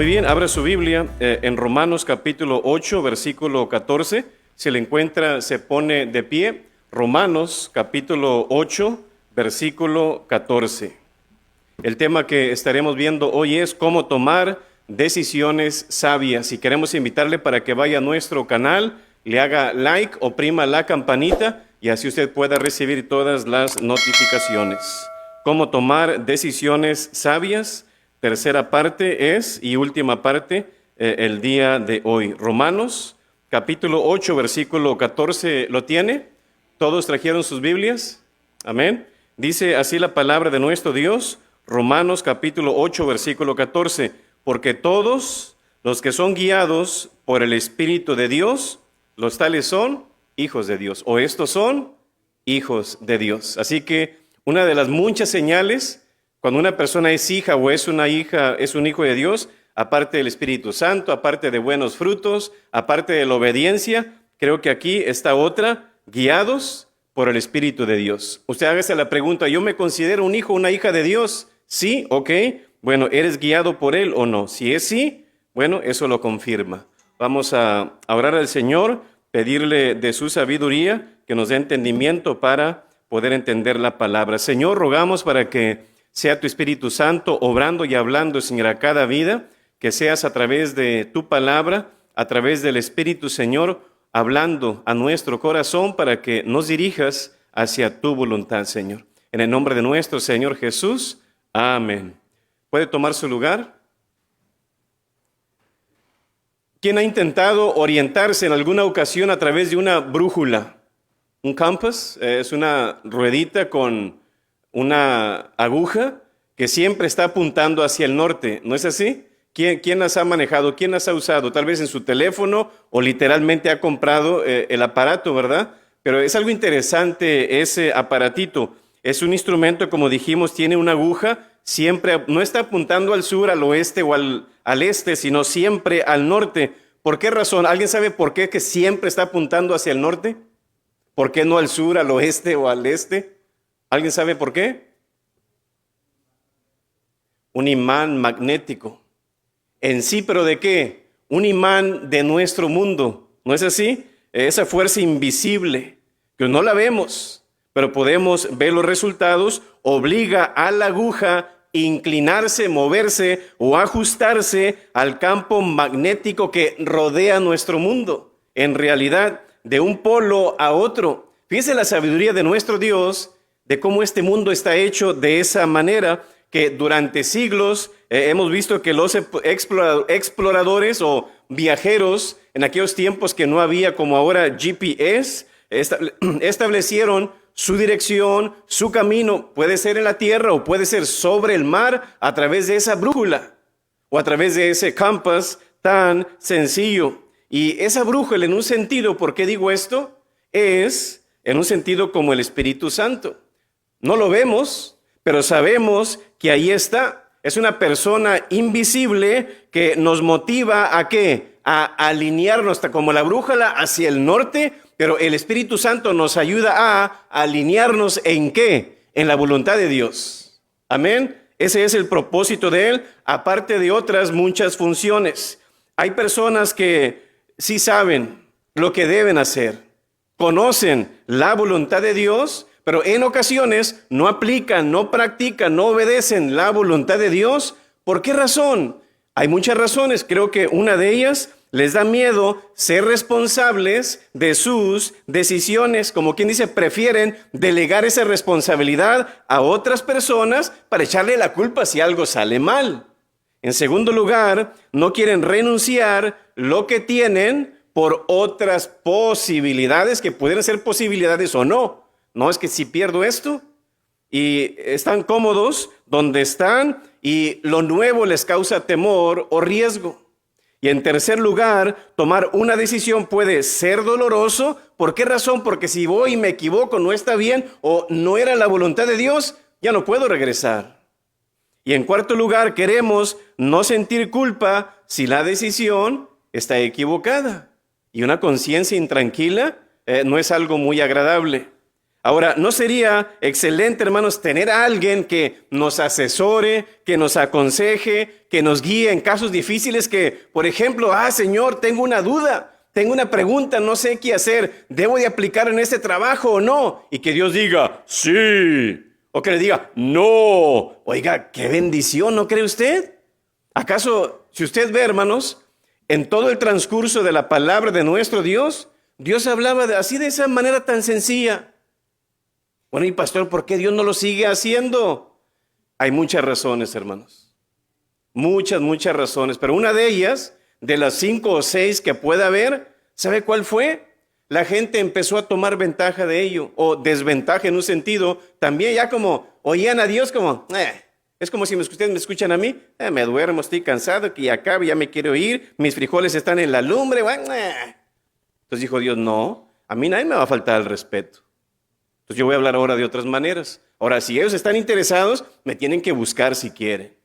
Muy bien, abra su Biblia en Romanos capítulo 8, versículo 14. Si le encuentra, se pone de pie. Romanos capítulo 8, versículo 14. El tema que estaremos viendo hoy es cómo tomar decisiones sabias. Y queremos invitarle para que vaya a nuestro canal, le haga like, oprima la campanita y así usted pueda recibir todas las notificaciones. Cómo tomar decisiones sabias. Tercera parte es, y última parte, el día de hoy. Romanos, capítulo 8, versículo 14, ¿lo tiene? ¿Todos trajeron sus Biblias? Amén. Dice así la palabra de nuestro Dios, Romanos, capítulo 8, versículo 14. Porque todos los que son guiados por el Espíritu de Dios, los tales son hijos de Dios, o estos son hijos de Dios. Así que una de las muchas señales cuando una persona es hija o es una hija, es un hijo de Dios, aparte del Espíritu Santo, aparte de buenos frutos, aparte de la obediencia, creo que aquí está otra, guiados por el Espíritu de Dios. Usted hágase la pregunta, ¿yo me considero un hijo o una hija de Dios? Sí, ok. Bueno, ¿eres guiado por Él o no? Si es sí, bueno, eso lo confirma. Vamos a orar al Señor, pedirle de su sabiduría, que nos dé entendimiento para poder entender la palabra. Señor, rogamos para que sea tu Espíritu Santo obrando y hablando, Señor, a cada vida, que seas a través de tu palabra, a través del Espíritu, Señor, hablando a nuestro corazón para que nos dirijas hacia tu voluntad, Señor. En el nombre de nuestro Señor Jesús, amén. ¿Puede tomar su lugar? ¿Quién ha intentado orientarse en alguna ocasión a través de una brújula? Un compass es una ruedita con una aguja que siempre está apuntando hacia el norte, ¿no es así? ¿Quién las ha manejado? ¿Quién las ha usado? Tal vez en su teléfono o literalmente ha comprado el aparato, ¿verdad? Pero es algo interesante ese aparatito. Es un instrumento, como dijimos, tiene una aguja, siempre no está apuntando al sur, al oeste o al este, sino siempre al norte. ¿Por qué razón? ¿Alguien sabe por qué que siempre está apuntando hacia el norte? ¿Por qué no al sur, al oeste o al este? ¿Alguien sabe por qué? Un imán magnético. En sí, ¿pero de qué? Un imán de nuestro mundo. ¿No es así? Esa fuerza invisible, que no la vemos, pero podemos ver los resultados, obliga a la aguja a inclinarse, moverse o ajustarse al campo magnético que rodea nuestro mundo. En realidad, de un polo a otro. Fíjese la sabiduría de nuestro Dios, de cómo este mundo está hecho de esa manera que durante siglos hemos visto que los exploradores o viajeros en aquellos tiempos que no había como ahora GPS, establecieron su dirección, su camino, puede ser en la tierra o puede ser sobre el mar a través de esa brújula o a través de ese compass tan sencillo. Y esa brújula en un sentido, ¿por qué digo esto? Es en un sentido como el Espíritu Santo. No lo vemos, pero sabemos que ahí está. Es una persona invisible que nos motiva ¿a qué? A alinearnos como la brújula hacia el norte, pero el Espíritu Santo nos ayuda a alinearnos ¿en qué? En la voluntad de Dios. Amén. Ese es el propósito de Él, aparte de otras muchas funciones. Hay personas que sí saben lo que deben hacer, conocen la voluntad de Dios, pero en ocasiones no aplican, no practican, no obedecen la voluntad de Dios. ¿Por qué razón? Hay muchas razones. Creo que una de ellas les da miedo ser responsables de sus decisiones. Como quien dice, prefieren delegar esa responsabilidad a otras personas para echarle la culpa si algo sale mal. En segundo lugar, no quieren renunciar lo que tienen por otras posibilidades que pueden ser posibilidades o no. No es que si pierdo esto y están cómodos donde están y lo nuevo les causa temor o riesgo. Y en tercer lugar, tomar una decisión puede ser doloroso. ¿Por qué razón? Porque si voy y me equivoco, no está bien o no era la voluntad de Dios, ya no puedo regresar. Y en cuarto lugar, queremos no sentir culpa si la decisión está equivocada. Y una conciencia intranquila no es algo muy agradable. Ahora, ¿no sería excelente, hermanos, tener a alguien que nos asesore, que nos aconseje, que nos guíe en casos difíciles que, por ejemplo, Señor, tengo una duda, tengo una pregunta, no sé qué hacer, ¿debo de aplicar en este trabajo o no? Y que Dios diga, sí, o que le diga, no. Oiga, qué bendición, ¿no cree usted? ¿Acaso, si usted ve, hermanos, en todo el transcurso de la palabra de nuestro Dios, Dios hablaba así de esa manera tan sencilla? Bueno, y pastor, ¿por qué Dios no lo sigue haciendo? Hay muchas razones, hermanos. Muchas razones. Pero una de ellas, de las 5 o 6 que pueda haber, ¿sabe cuál fue? La gente empezó a tomar ventaja de ello, o desventaja en un sentido. También ya como oían a Dios como, es como si ustedes me escuchan a mí, me duermo, estoy cansado, que ya acabe, ya me quiero ir, mis frijoles están en la lumbre. Entonces dijo Dios, no, a mí nadie me va a faltar el respeto. Entonces yo voy a hablar ahora de otras maneras. Ahora, si ellos están interesados, me tienen que buscar si quieren.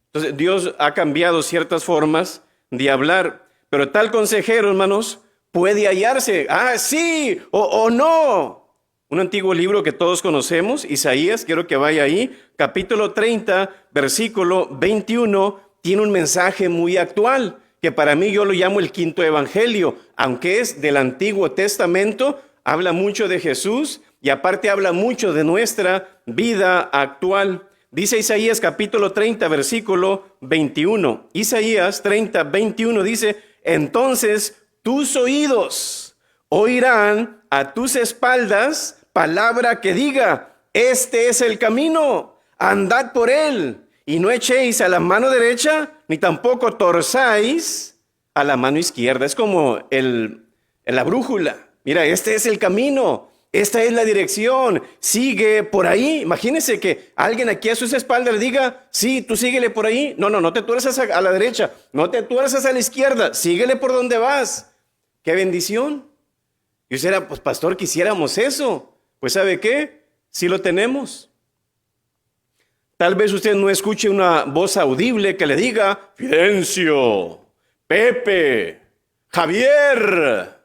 Entonces Dios ha cambiado ciertas formas de hablar, pero tal consejero, hermanos, puede hallarse, sí o no. Un antiguo libro que todos conocemos, Isaías, quiero que vaya ahí, capítulo 30, versículo 21, tiene un mensaje muy actual, que para mí yo lo llamo el quinto evangelio, aunque es del Antiguo Testamento, habla mucho de Jesús y aparte habla mucho de nuestra vida actual. Dice Isaías capítulo 30, versículo 21. Isaías 30, 21 dice, entonces tus oídos oirán a tus espaldas palabra que diga, este es el camino, andad por él, y no echéis a la mano derecha, ni tampoco torzáis a la mano izquierda. Es como la brújula. Mira, este es el camino, esta es la dirección, sigue por ahí. Imagínense que alguien aquí a sus espaldas le diga, sí, tú síguele por ahí. No te tuerzas a la derecha, no te tuerzas a la izquierda, síguele por donde vas. ¡Qué bendición! Y usted era, pues pastor, quisiéramos eso. Pues ¿sabe qué? Sí lo tenemos. Tal vez usted no escuche una voz audible que le diga, Fidencio, Pepe, Javier.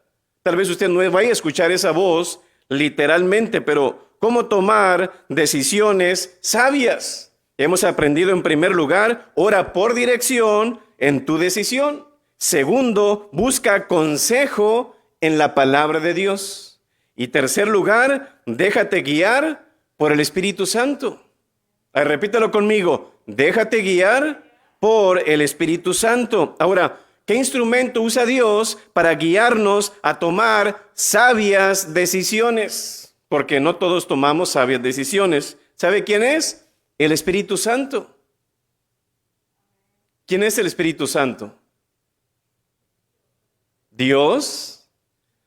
Tal vez usted no vaya a escuchar esa voz literalmente, pero ¿cómo tomar decisiones sabias? Hemos aprendido en primer lugar, ora por dirección en tu decisión. Segundo, busca consejo en la palabra de Dios. Y tercer lugar, déjate guiar por el Espíritu Santo. Repítalo conmigo, déjate guiar por el Espíritu Santo. Ahora, ¿qué instrumento usa Dios para guiarnos a tomar sabias decisiones? Porque no todos tomamos sabias decisiones. ¿Sabe quién es? El Espíritu Santo. ¿Quién es el Espíritu Santo? Dios.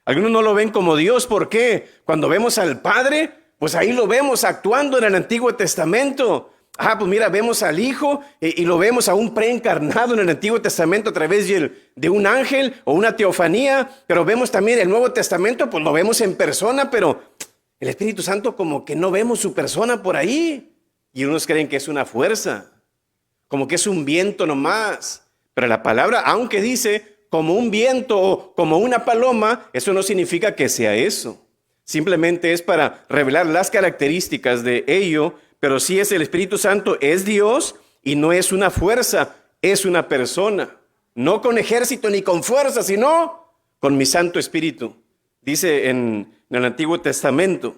Algunos no lo ven como Dios. ¿Por qué? Cuando vemos al Padre, pues ahí lo vemos actuando en el Antiguo Testamento. Pues mira, vemos al Hijo y lo vemos aún preencarnado en el Antiguo Testamento a través de un ángel o una teofanía, pero vemos también el Nuevo Testamento, pues lo vemos en persona, pero el Espíritu Santo como que no vemos su persona por ahí. Y unos creen que es una fuerza, como que es un viento nomás. Pero la palabra, aunque dice como un viento o como una paloma, eso no significa que sea eso. Simplemente es para revelar las características de ello, pero sí es el Espíritu Santo, es Dios y no es una fuerza, es una persona. No con ejército ni con fuerza, sino con mi Santo Espíritu. Dice en el Antiguo Testamento.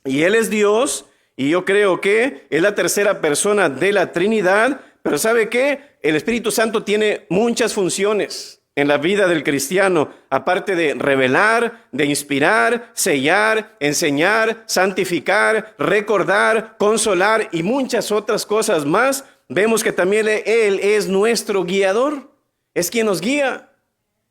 Y Él es Dios y yo creo que es la tercera persona de la Trinidad, pero ¿sabe qué? El Espíritu Santo tiene muchas funciones en la vida del cristiano, aparte de revelar, de inspirar, sellar, enseñar, santificar, recordar, consolar y muchas otras cosas más. Vemos que también Él es nuestro guiador, es quien nos guía.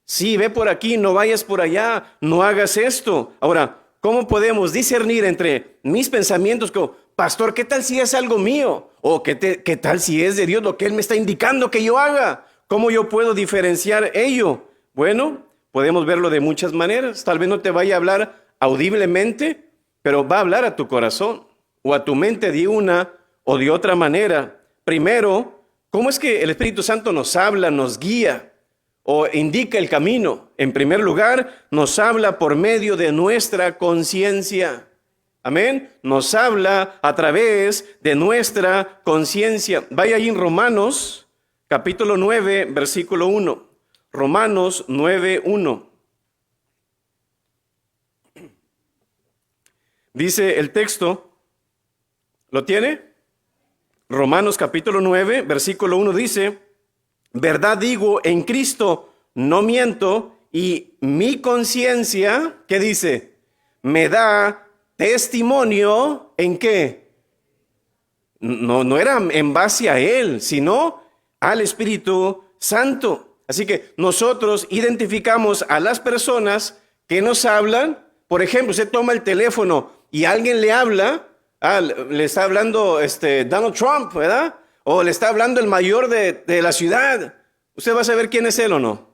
Sí, ve por aquí, no vayas por allá, no hagas esto. Ahora, ¿cómo podemos discernir entre mis pensamientos como, pastor, ¿qué tal si es algo mío? O ¿qué tal si es de Dios lo que Él me está indicando que yo haga? ¿Cómo yo puedo diferenciar ello? Bueno, podemos verlo de muchas maneras. Tal vez no te vaya a hablar audiblemente, pero va a hablar a tu corazón o a tu mente de una o de otra manera. Primero, ¿cómo es que el Espíritu Santo nos habla, nos guía o indica el camino? En primer lugar, nos habla por medio de nuestra conciencia. Amén. Nos habla a través de nuestra conciencia. Vaya ahí en Romanos, capítulo 9, versículo 1. Romanos 9, 1. Dice el texto, ¿lo tiene? Romanos capítulo 9, versículo 1 dice, verdad digo en Cristo, no miento, y mi conciencia, ¿qué dice? Me da testimonio ¿en qué? No era en base a Él, sino al Espíritu Santo. Así que nosotros identificamos a las personas que nos hablan. Por ejemplo, usted toma el teléfono y alguien le habla, le está hablando Donald Trump, ¿verdad? O le está hablando el mayor de la ciudad. ¿Usted va a saber quién es él o no?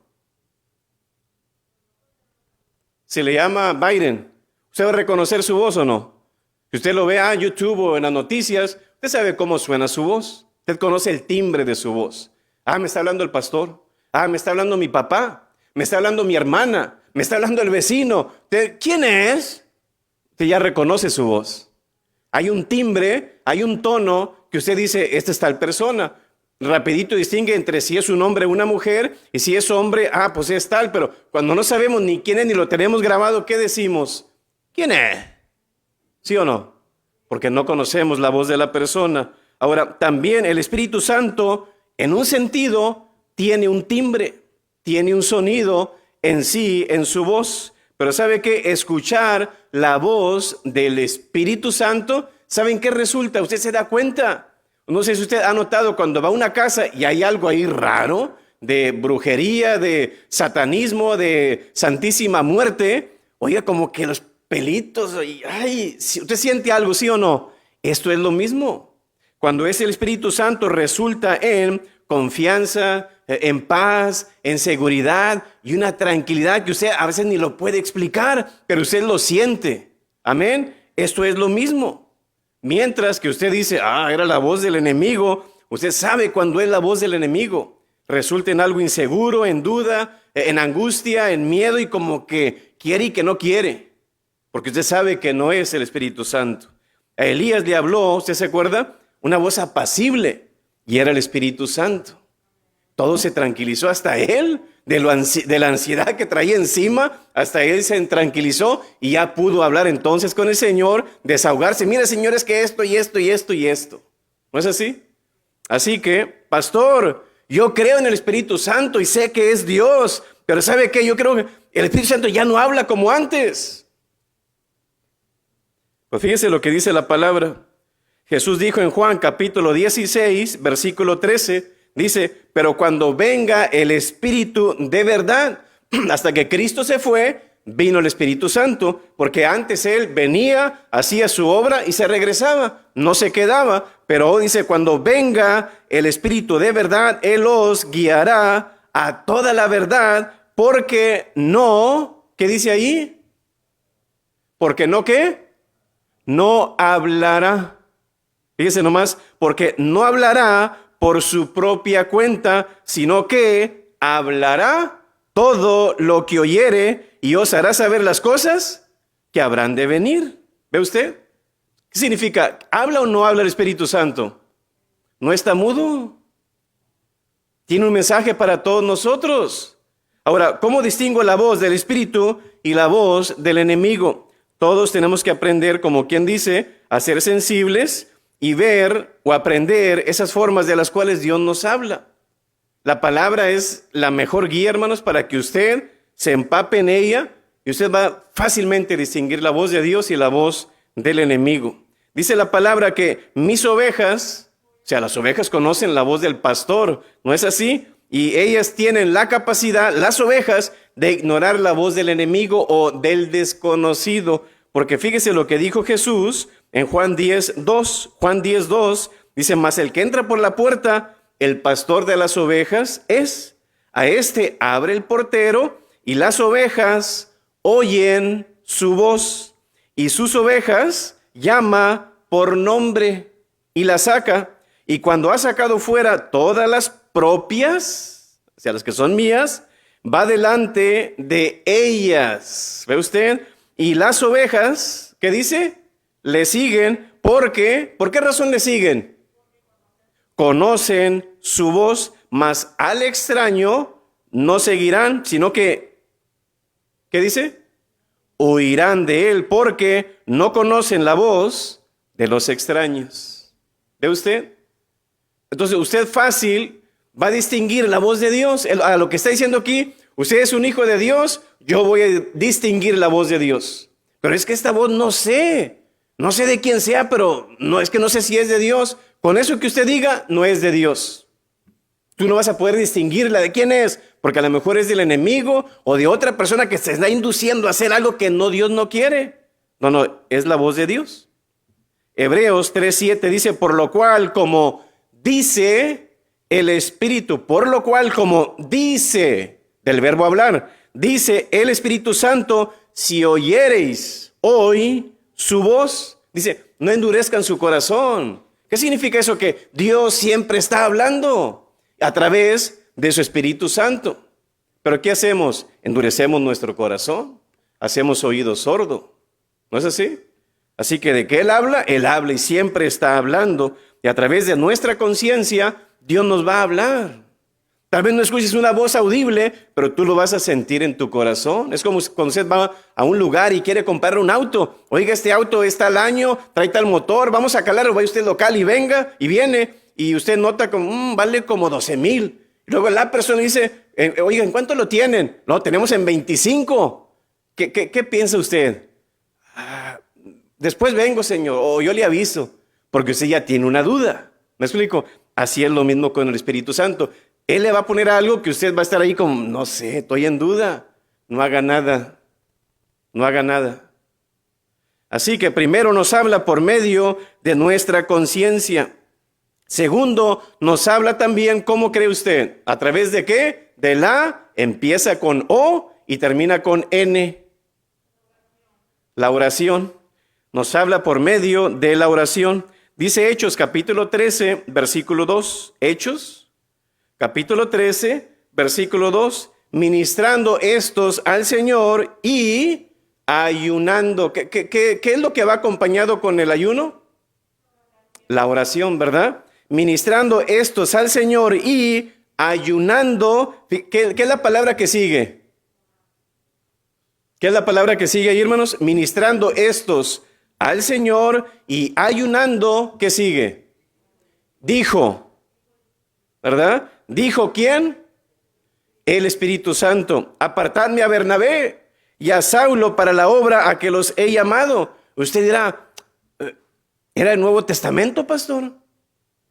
Se le llama Biden. ¿Usted va a reconocer su voz o no? Si usted lo ve en YouTube o en las noticias, usted sabe cómo suena su voz. Usted conoce el timbre de su voz. Me está hablando el pastor. Me está hablando mi papá. Me está hablando mi hermana. Me está hablando el vecino. ¿Quién es? Usted ya reconoce su voz. Hay un timbre, hay un tono que usted dice, esta es tal persona. Rapidito distingue entre si es un hombre o una mujer, y si es hombre, pues es tal, pero cuando no sabemos ni quién es ni lo tenemos grabado, ¿qué decimos? ¿Quién es? ¿Sí o no? Porque no conocemos la voz de la persona. Ahora, también el Espíritu Santo, en un sentido, tiene un timbre, tiene un sonido en sí, en su voz. Pero ¿sabe qué? Escuchar la voz del Espíritu Santo, ¿saben qué resulta? Usted se da cuenta. No sé si usted ha notado cuando va a una casa y hay algo ahí raro, de brujería, de satanismo, de santísima muerte. Oiga, como que los pelitos, si usted siente algo, ¿sí o no? Esto es lo mismo. Cuando es el Espíritu Santo resulta en confianza, en paz, en seguridad y una tranquilidad que usted a veces ni lo puede explicar, pero usted lo siente. Amén. Esto es lo mismo. Mientras que usted dice, era la voz del enemigo, usted sabe cuando es la voz del enemigo. Resulta en algo inseguro, en duda, en angustia, en miedo y como que quiere y que no quiere. Porque usted sabe que no es el Espíritu Santo. A Elías le habló, ¿usted se acuerda? Una voz apacible y era el Espíritu Santo. Todo se tranquilizó hasta él, de la ansiedad que traía encima, hasta él se tranquilizó y ya pudo hablar entonces con el Señor, desahogarse. Mira, Señor, es que esto y esto y esto y esto. ¿No es así? Así que, pastor, yo creo en el Espíritu Santo y sé que es Dios, pero ¿sabe qué? Yo creo que el Espíritu Santo ya no habla como antes. Pues fíjese lo que dice la palabra. Jesús dijo en Juan capítulo 16, versículo 13, dice, pero cuando venga el Espíritu de verdad, hasta que Cristo se fue, vino el Espíritu Santo, porque antes Él venía, hacía su obra y se regresaba, no se quedaba, pero hoy dice, cuando venga el Espíritu de verdad, Él os guiará a toda la verdad, porque no, ¿qué dice ahí? Porque no, ¿qué? No hablará. Fíjese nomás, porque no hablará por su propia cuenta, sino que hablará todo lo que oyere y os hará saber las cosas que habrán de venir. ¿Ve usted? ¿Qué significa? ¿Habla o no habla el Espíritu Santo? ¿No está mudo? Tiene un mensaje para todos nosotros. Ahora, ¿cómo distingo la voz del Espíritu y la voz del enemigo? Todos tenemos que aprender, como quien dice, a ser sensibles y ver o aprender esas formas de las cuales Dios nos habla. La palabra es la mejor guía, hermanos, para que usted se empape en ella y usted va fácilmente a distinguir la voz de Dios y la voz del enemigo. Dice la palabra que mis ovejas, o sea, las ovejas conocen la voz del pastor, ¿no es así? Y ellas tienen la capacidad, las ovejas, de ignorar la voz del enemigo o del desconocido. Porque fíjese lo que dijo Jesús en Juan 10:2. Juan 10:2 dice, mas el que entra por la puerta, el pastor de las ovejas es. A este abre el portero y las ovejas oyen su voz. Y sus ovejas llama por nombre y las saca. Y cuando ha sacado fuera todas las propias, o sea, las que son mías, va delante de ellas. ¿Ve usted? Y las ovejas, ¿qué dice? le siguen porque, ¿por qué razón le siguen? Conocen su voz, mas al extraño no seguirán, sino que, ¿qué dice? Huirán de él porque no conocen la voz de los extraños. ¿Ve usted? Entonces usted fácil va a distinguir la voz de Dios. A lo que está diciendo aquí, usted es un hijo de Dios, yo voy a distinguir la voz de Dios. Pero es que esta voz no sé de quién sea, pero no sé si es de Dios. Con eso que usted diga, no es de Dios. Tú no vas a poder distinguirla de quién es, porque a lo mejor es del enemigo o de otra persona que se está induciendo a hacer algo que Dios no quiere. No, es la voz de Dios. Hebreos 3:7 dice, por lo cual como dice el Espíritu, por lo cual como dice, del verbo hablar, dice el Espíritu Santo, si oyereis hoy su voz, dice, no endurezcan su corazón. ¿Qué significa eso? Que Dios siempre está hablando a través de su Espíritu Santo. Pero ¿qué hacemos? Endurecemos nuestro corazón, hacemos oído sordo. ¿No es así? Así que de que Él habla y siempre está hablando. Y a través de nuestra conciencia, Dios nos va a hablar. Tal vez no escuches una voz audible, pero tú lo vas a sentir en tu corazón. Es como cuando usted va a un lugar y quiere comprar un auto. Oiga, este auto está al año, trae tal motor, vamos a calarlo, vaya usted local y venga, y viene. Y usted nota como, vale como 12,000. Y luego la persona dice, oiga, ¿en cuánto lo tienen? No, tenemos en 25. ¿Qué piensa usted? Después vengo, Señor, o yo le aviso, porque usted ya tiene una duda. ¿Me explico? Así es lo mismo con el Espíritu Santo. Él le va a poner algo que usted va a estar ahí como, no sé, estoy en duda. No haga nada. No haga nada. Así que primero nos habla por medio de nuestra conciencia. Segundo, nos habla también, ¿cómo cree usted? ¿A través de qué? De la, empieza con O y termina con N. La oración. Nos habla por medio de la oración. Dice Hechos capítulo 13, versículo 2. Hechos, capítulo 13, versículo 2. Ministrando estos al Señor y ayunando. ¿Qué es lo que va acompañado con el ayuno? La oración, ¿verdad? Ministrando estos al Señor y ayunando. ¿Qué es la palabra que sigue? ¿Qué es la palabra que sigue ahí, hermanos? Ministrando estos al Señor y ayunando, ¿qué sigue? Dijo, ¿verdad? ¿Dijo quién? El Espíritu Santo. Apartadme a Bernabé y a Saulo para la obra a que los he llamado. Usted dirá, ¿era el Nuevo Testamento, pastor?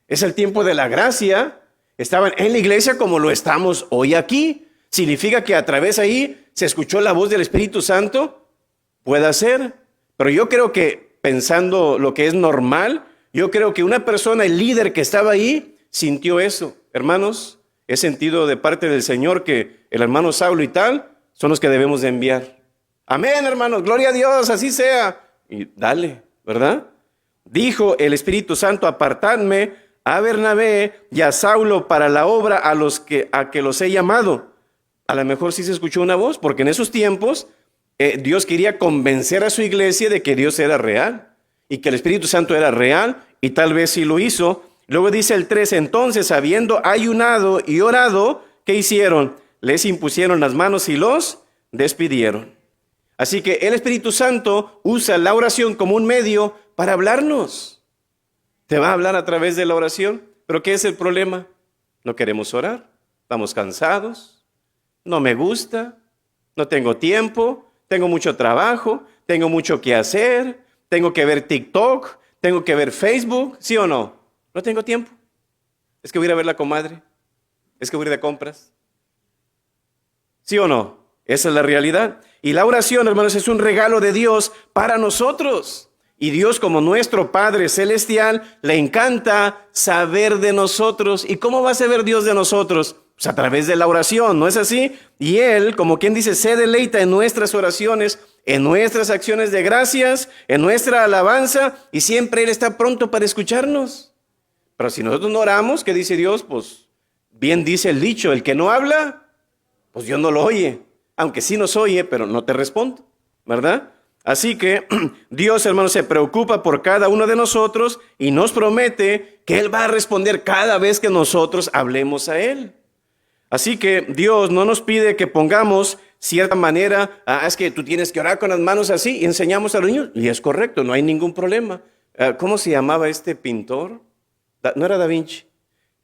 Es el tiempo de la gracia. Estaban en la iglesia como lo estamos hoy aquí. ¿Significa que a través ahí se escuchó la voz del Espíritu Santo? Puede ser. Pero yo creo que, pensando lo que es normal, yo creo que una persona, el líder que estaba ahí, sintió eso. Hermanos, he sentido de parte del Señor que el hermano Saulo y tal son los que debemos de enviar. Amén, hermanos, gloria a Dios, así sea. Y dale, ¿verdad? Dijo el Espíritu Santo, apartadme a Bernabé y a Saulo para la obra a que los he llamado. A lo mejor sí se escuchó una voz, porque en esos tiempos Dios quería convencer a su iglesia de que Dios era real y que el Espíritu Santo era real, y tal vez sí lo hizo. Luego dice el 3, entonces habiendo ayunado y orado, ¿qué hicieron? Les impusieron las manos y los despidieron. Así que el Espíritu Santo usa la oración como un medio para hablarnos. Te va a hablar a través de la oración. ¿Pero qué es el problema? No queremos orar, estamos cansados, no me gusta, no tengo tiempo, tengo mucho trabajo, tengo mucho que hacer, tengo que ver TikTok, tengo que ver Facebook, ¿sí o no? No tengo tiempo. Es que voy a ir a ver la comadre, es que voy a ir de compras. ¿Sí o no? Esa es la realidad. Y la oración, hermanos, es un regalo de Dios para nosotros. Y Dios, como nuestro Padre Celestial, le encanta saber de nosotros. ¿Y cómo va a saber Dios de nosotros? Pues a través de la oración, ¿no es así? Y Él, como quien dice, se deleita en nuestras oraciones, en nuestras acciones de gracias, en nuestra alabanza, y siempre Él está pronto para escucharnos. Pero si nosotros no oramos, ¿qué dice Dios? Pues bien dice el dicho, el que no habla, pues Dios no lo oye. Aunque sí nos oye, pero no te respondo, ¿verdad? Así que Dios, hermanos, se preocupa por cada uno de nosotros y nos promete que Él va a responder cada vez que nosotros hablemos a Él. Así que Dios no nos pide que pongamos cierta manera, es que tú tienes que orar con las manos así, y enseñamos a los niños, y es correcto, no hay ningún problema. ¿Cómo se llamaba este pintor? No era Da Vinci.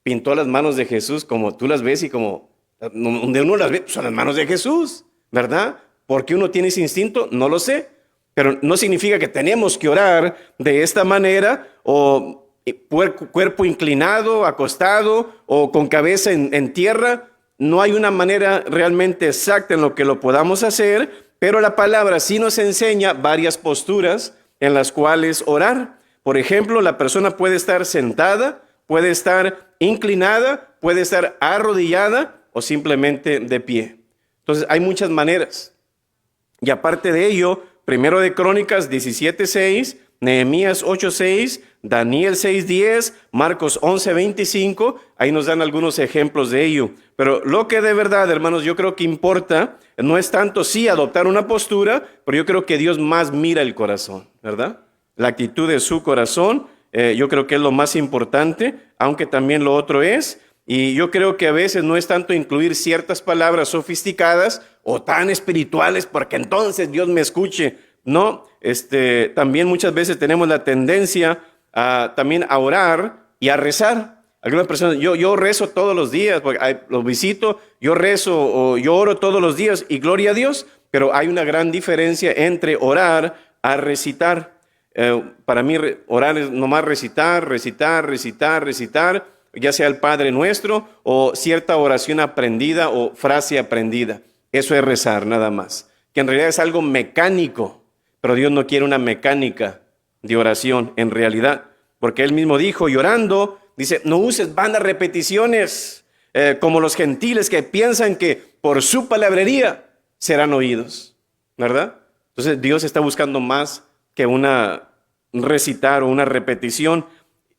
Pintó las manos de Jesús como tú las ves y como donde uno las ve, son las manos de Jesús, ¿verdad? ¿Por qué uno tiene ese instinto? No lo sé. Pero no significa que tenemos que orar de esta manera o cuerpo inclinado, acostado o con cabeza en tierra. No hay una manera realmente exacta en lo que lo podamos hacer, pero la palabra sí nos enseña varias posturas en las cuales orar. Por ejemplo, la persona puede estar sentada, puede estar inclinada, puede estar arrodillada o simplemente de pie. Entonces hay muchas maneras. Y aparte de ello, Primero de Crónicas 17:6, Nehemías 8:6, Daniel 6:10, Marcos 11:25, ahí nos dan algunos ejemplos de ello. Pero lo que de verdad, hermanos, yo creo que importa, no es tanto sí adoptar una postura, pero yo creo que Dios más mira el corazón, ¿verdad? La actitud de su corazón, yo creo que es lo más importante, aunque también lo otro es. Y yo creo que a veces no es tanto incluir ciertas palabras sofisticadas o tan espirituales porque entonces Dios me escuche. No, también muchas veces tenemos la tendencia también a orar y a rezar. Algunas personas, yo rezo todos los días, porque los visito, yo rezo o yo oro todos los días y gloria a Dios, pero hay una gran diferencia entre orar a recitar. Para mí orar es nomás recitar, ya sea el Padre Nuestro o cierta oración aprendida o frase aprendida. Eso es rezar nada más, que en realidad es algo mecánico, pero Dios no quiere una mecánica de oración en realidad, porque Él mismo dijo, llorando, dice, no uses vanas repeticiones como los gentiles que piensan que por su palabrería serán oídos, ¿verdad? Entonces Dios está buscando más que una recitar o una repetición.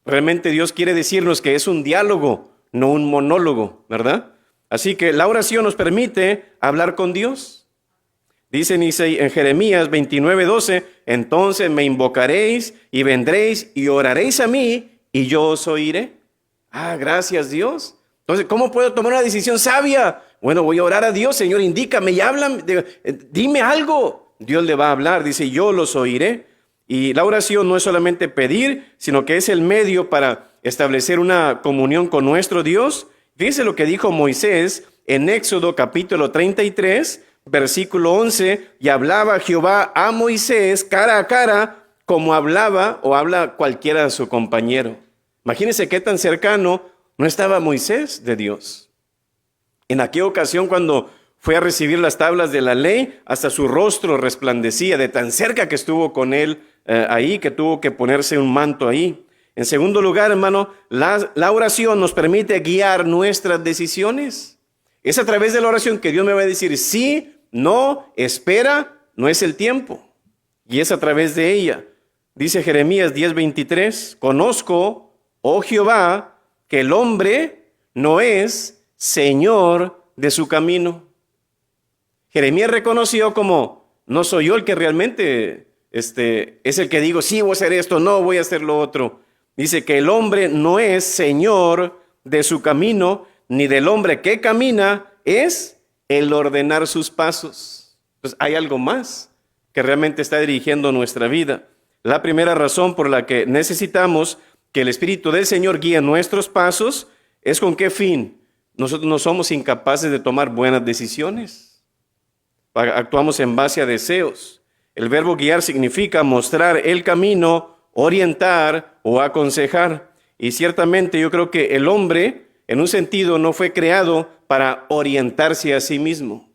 Realmente Dios quiere decirnos que es un diálogo, no un monólogo, ¿verdad? Así que la oración nos permite hablar con Dios. Dice en Jeremías 29:12, entonces me invocaréis y vendréis y oraréis a mí y yo os oiré. Gracias Dios. Entonces, ¿cómo puedo tomar una decisión sabia? Bueno, voy a orar a Dios, Señor, indícame y háblame, dime algo. Dios le va a hablar, dice, yo los oiré. Y la oración no es solamente pedir, sino que es el medio para establecer una comunión con nuestro Dios. Fíjense lo que dijo Moisés en Éxodo capítulo 33, versículo 11. Y hablaba Jehová a Moisés cara a cara, como hablaba o habla cualquiera de su compañero. Imagínense qué tan cercano no estaba Moisés de Dios. En aquella ocasión cuando fue a recibir las tablas de la ley, hasta su rostro resplandecía de tan cerca que estuvo con él ahí, que tuvo que ponerse un manto ahí. En segundo lugar, hermano, la oración nos permite guiar nuestras decisiones. Es a través de la oración que Dios me va a decir sí, no, espera, no es el tiempo. Y es a través de ella. Dice Jeremías 10:23, conozco, oh Jehová, que el hombre no es señor de su camino. Jeremías reconoció como, no soy yo el que realmente es el que digo, sí, voy a hacer esto, no, voy a hacer lo otro. Dice que el hombre no es señor de su camino, ni del hombre que camina, es el ordenar sus pasos. Entonces hay algo más que realmente está dirigiendo nuestra vida. La primera razón por la que necesitamos que el Espíritu del Señor guíe nuestros pasos es con qué fin. Nosotros no somos incapaces de tomar buenas decisiones. Actuamos en base a deseos. El verbo guiar significa mostrar el camino, orientar o aconsejar. Y ciertamente yo creo que el hombre, en un sentido, no fue creado para orientarse a sí mismo.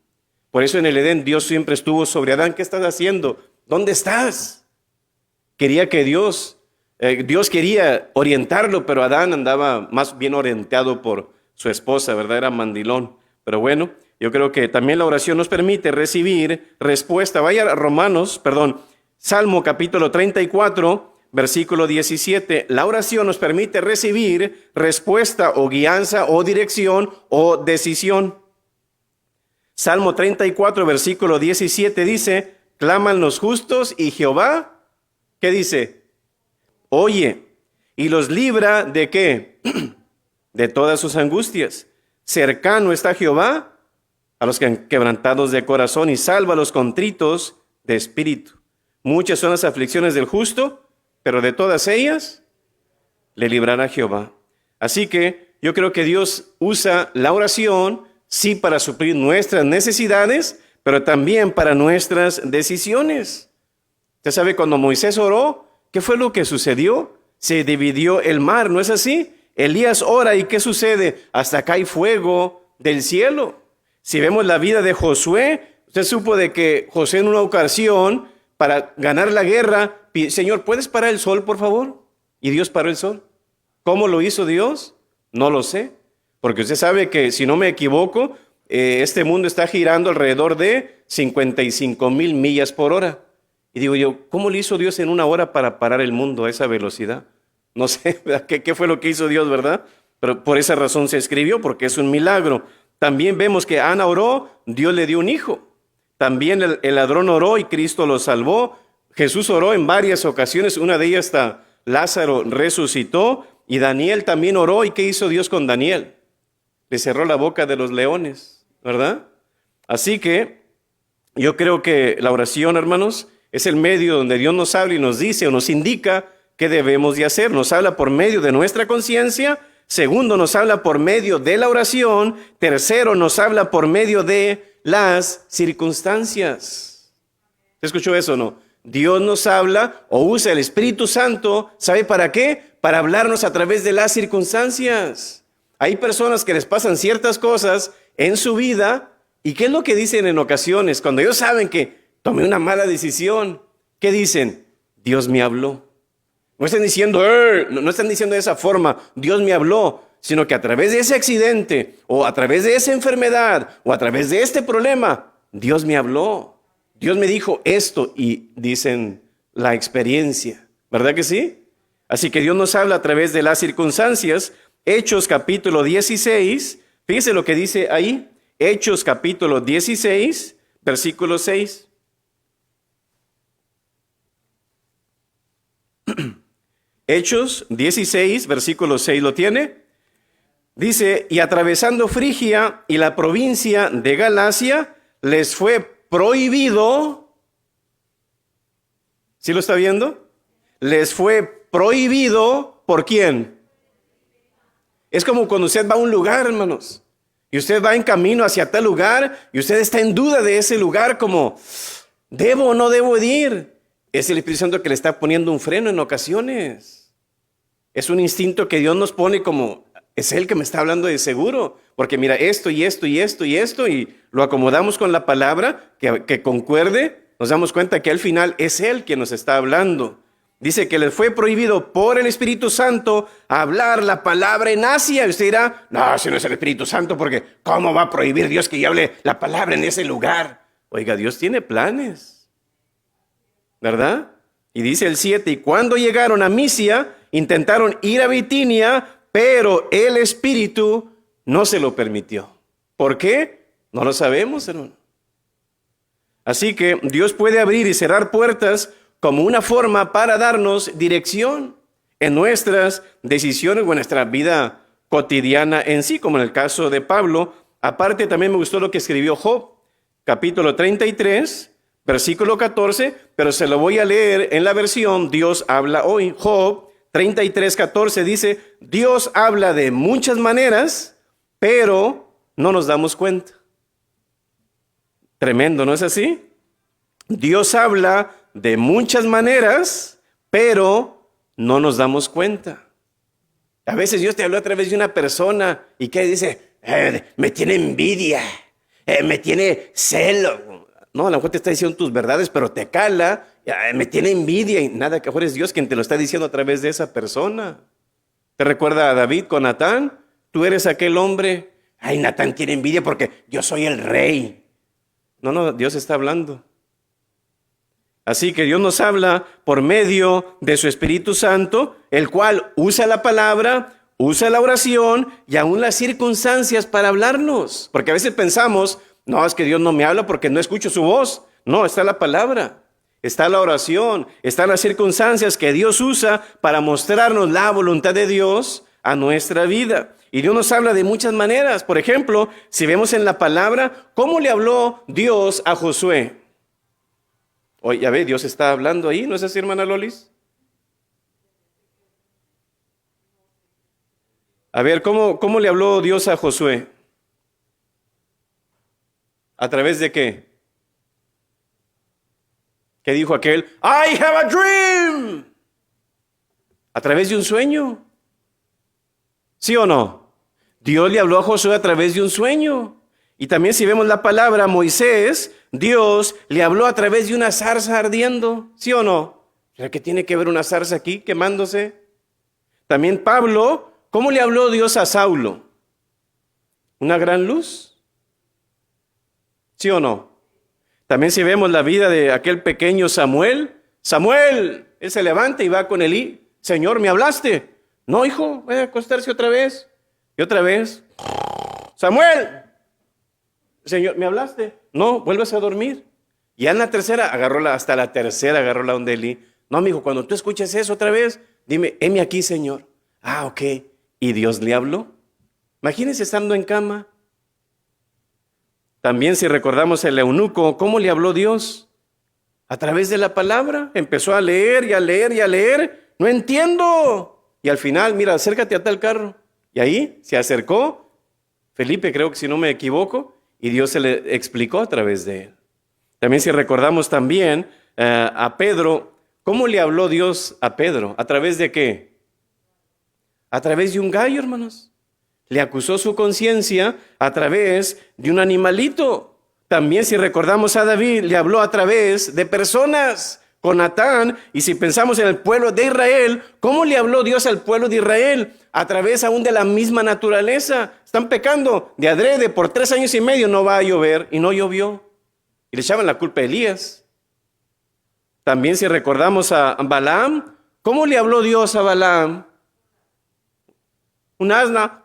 Por eso en el Edén Dios siempre estuvo sobre Adán. ¿Qué estás haciendo? ¿Dónde estás? Quería que Dios quería orientarlo, pero Adán andaba más bien orientado por su esposa, ¿verdad? Era mandilón. Pero bueno, yo creo que también la oración nos permite recibir respuesta. Vaya a Salmo capítulo 34, versículo 17. La oración nos permite recibir respuesta o guianza o dirección o decisión. Salmo 34, versículo 17 dice, claman los justos y Jehová, ¿qué dice? Oye, y los libra ¿de qué? De todas sus angustias. Cercano está Jehová a los quebrantados de corazón y salva a los contritos de espíritu. Muchas son las aflicciones del justo, pero de todas ellas le librará Jehová. Así que yo creo que Dios usa la oración, sí, para suplir nuestras necesidades, pero también para nuestras decisiones. Usted sabe, cuando Moisés oró, ¿qué fue lo que sucedió? Se dividió el mar, ¿no es así? Elías ora, ¿y qué sucede? Hasta cae fuego del cielo. Si vemos la vida de Josué, usted supo de que José en una ocasión, para ganar la guerra, Señor, ¿puedes parar el sol, por favor? Y Dios paró el sol. ¿Cómo lo hizo Dios? No lo sé. Porque usted sabe que, si no me equivoco, este mundo está girando alrededor de 55,000 millas por hora. Y digo yo, ¿cómo lo hizo Dios en una hora para parar el mundo a esa velocidad? No sé, ¿qué fue lo que hizo Dios, verdad? Pero por esa razón se escribió, porque es un milagro. También vemos que Ana oró, Dios le dio un hijo. También el ladrón oró y Cristo lo salvó. Jesús oró en varias ocasiones, una de ellas hasta Lázaro resucitó. Y Daniel también oró, ¿y qué hizo Dios con Daniel? Le cerró la boca de los leones, ¿verdad? Así que yo creo que la oración, hermanos, es el medio donde Dios nos habla y nos dice o nos indica qué debemos de hacer. Nos habla por medio de nuestra conciencia. Segundo, nos habla por medio de la oración. Tercero, nos habla por medio de las circunstancias. ¿Se escuchó eso o no? Dios nos habla o usa el Espíritu Santo, ¿sabe para qué? Para hablarnos a través de las circunstancias. Hay personas que les pasan ciertas cosas en su vida, ¿y qué es lo que dicen en ocasiones? Cuando ellos saben que tomé una mala decisión, ¿qué dicen? Dios me habló. No están diciendo, no están diciendo de esa forma, Dios me habló, sino que a través de ese accidente, o a través de esa enfermedad, o a través de este problema, Dios me habló. Dios me dijo esto, y dicen la experiencia, ¿verdad que sí? Así que Dios nos habla a través de las circunstancias. Hechos capítulo 16, fíjese lo que dice ahí, Hechos capítulo 16, versículo 6. Hechos 16, versículo 6, ¿lo tiene? Dice, y atravesando Frigia y la provincia de Galacia, les fue prohibido. ¿Sí lo está viendo? Les fue prohibido, ¿por quién? Es como cuando usted va a un lugar, hermanos, y usted va en camino hacia tal lugar, y usted está en duda de ese lugar, como, ¿debo o no debo de ir? Es el Espíritu Santo que le está poniendo un freno en ocasiones. Es un instinto que Dios nos pone como, es Él que me está hablando de seguro, porque mira esto y esto y esto y esto, y lo acomodamos con la palabra que concuerde, nos damos cuenta que al final es Él quien nos está hablando. Dice que les fue prohibido por el Espíritu Santo hablar la palabra en Asia. Y usted dirá, no, si no es el Espíritu Santo, porque ¿cómo va a prohibir Dios que yo hable la palabra en ese lugar? Oiga, Dios tiene planes, ¿verdad? Y dice el 7, y cuando llegaron a Misia, intentaron ir a Bitinia, pero el Espíritu no se lo permitió. ¿Por qué? No lo sabemos, hermano. Así que Dios puede abrir y cerrar puertas como una forma para darnos dirección en nuestras decisiones o en nuestra vida cotidiana en sí, como en el caso de Pablo. Aparte, también me gustó lo que escribió Job, capítulo 33, versículo 14, pero se lo voy a leer en la versión Dios habla hoy. Job 33, 14 dice, Dios habla de muchas maneras, pero no nos damos cuenta. Tremendo, ¿no es así? Dios habla de muchas maneras, pero no nos damos cuenta. A veces Dios te habló a través de una persona y ¿qué dice? Me tiene envidia, me tiene celo. No, a lo mejor te está diciendo tus verdades, pero te cala, me tiene envidia y nada, que mejor es Dios quien te lo está diciendo a través de esa persona. ¿Te recuerda a David con Natán? Tú eres aquel hombre. Ay, Natán tiene envidia porque yo soy el rey. No, Dios está hablando. Así que Dios nos habla por medio de su Espíritu Santo, el cual usa la palabra, usa la oración y aún las circunstancias para hablarnos. Porque a veces pensamos, no, es que Dios no me habla porque no escucho su voz. No, está la palabra, está la oración, están las circunstancias que Dios usa para mostrarnos la voluntad de Dios a nuestra vida. Y Dios nos habla de muchas maneras. Por ejemplo, si vemos en la palabra, ¿cómo le habló Dios a Josué? Oye, ya ve, Dios está hablando ahí, ¿no es así, hermana Lolis? A ver, ¿cómo le habló Dios a Josué? ¿A través de qué? ¿Qué dijo aquel? I have a dream. ¿A través de un sueño? ¿Sí o no? Dios le habló a Josué a través de un sueño. Y también si vemos la palabra Moisés, Dios le habló a través de una zarza ardiendo. ¿Sí o no? ¿Qué tiene que ver una zarza aquí quemándose? También Pablo, ¿cómo le habló Dios a Saulo? ¿Una gran luz? ¿Sí o no? También si vemos la vida de aquel pequeño Samuel, él se levanta y va con Elí. Señor, ¿me hablaste? No, hijo, voy a acostarse otra vez. Y otra vez. Samuel, Señor, ¿me hablaste? No, vuelves a dormir. Y en la tercera, hasta la tercera agarró la onda de Elí. No, mijo, cuando tú escuches eso otra vez, dime, heme aquí, Señor. Ah, ok. ¿Y Dios le habló? Imagínense estando en cama. También si recordamos el eunuco, ¿cómo le habló Dios? A través de la palabra. Empezó a leer y a leer y a leer. No entiendo. Y al final, mira, acércate a tal carro. Y ahí se acercó Felipe, creo que si no me equivoco, y Dios se le explicó a través de él. También si recordamos también a Pedro, ¿cómo le habló Dios a Pedro? ¿A través de qué? A través de un gallo, hermanos. Le acusó su conciencia a través de un animalito. También si recordamos a David, le habló a través de personas, con Natán. Y si pensamos en el pueblo de Israel, ¿cómo le habló Dios al pueblo de Israel? A través aún de la misma naturaleza. Están pecando de adrede, por 3 años y medio no va a llover, y no llovió. Y le echaban la culpa a Elías. También si recordamos a Balaam, ¿cómo le habló Dios a Balaam? Un asna.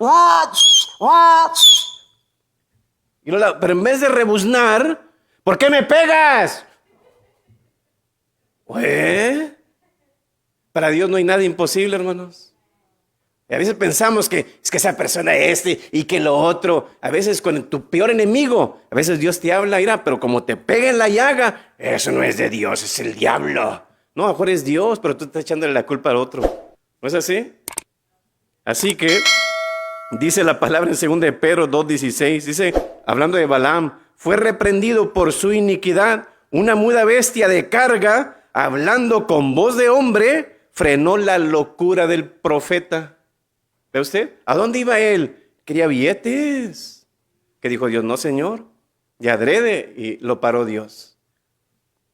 Pero en vez de rebuznar, ¿por qué me pegas? Para Dios no hay nada imposible, hermanos. Y a veces pensamos que es que esa persona y que lo otro. A veces con tu peor enemigo, a veces Dios te habla, mira, pero como te pega en la llaga, eso no es de Dios, es el diablo. No, a lo mejor es Dios, pero tú estás echándole la culpa al otro. ¿No es así? Así que dice la palabra en 2 de Pedro 2:16, dice, hablando de Balaam, fue reprendido por su iniquidad, una muda bestia de carga, hablando con voz de hombre, frenó la locura del profeta. ¿Ve usted? ¿A dónde iba él? Quería billetes. ¿Qué dijo Dios? No, Señor, ya adrede, y lo paró Dios.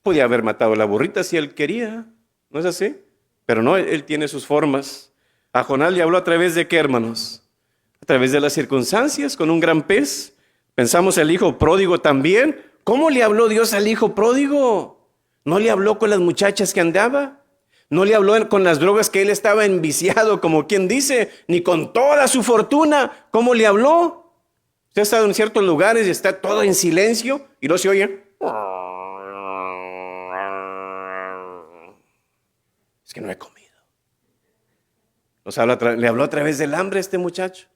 Podía haber matado a la burrita si él quería, ¿no es así? Pero no, él tiene sus formas. A Jonás le habló a través de qué, hermanos? A través de las circunstancias, con un gran pez. Pensamos el hijo pródigo también. ¿Cómo le habló Dios al hijo pródigo? ¿No le habló con las muchachas que andaba? ¿No le habló con las drogas que él estaba enviciado, como quien dice? Ni con toda su fortuna. ¿Cómo le habló? Usted ha estado en ciertos lugares y está todo en silencio y no se oye. Es que no he comido. Le habló a través del hambre a este muchacho,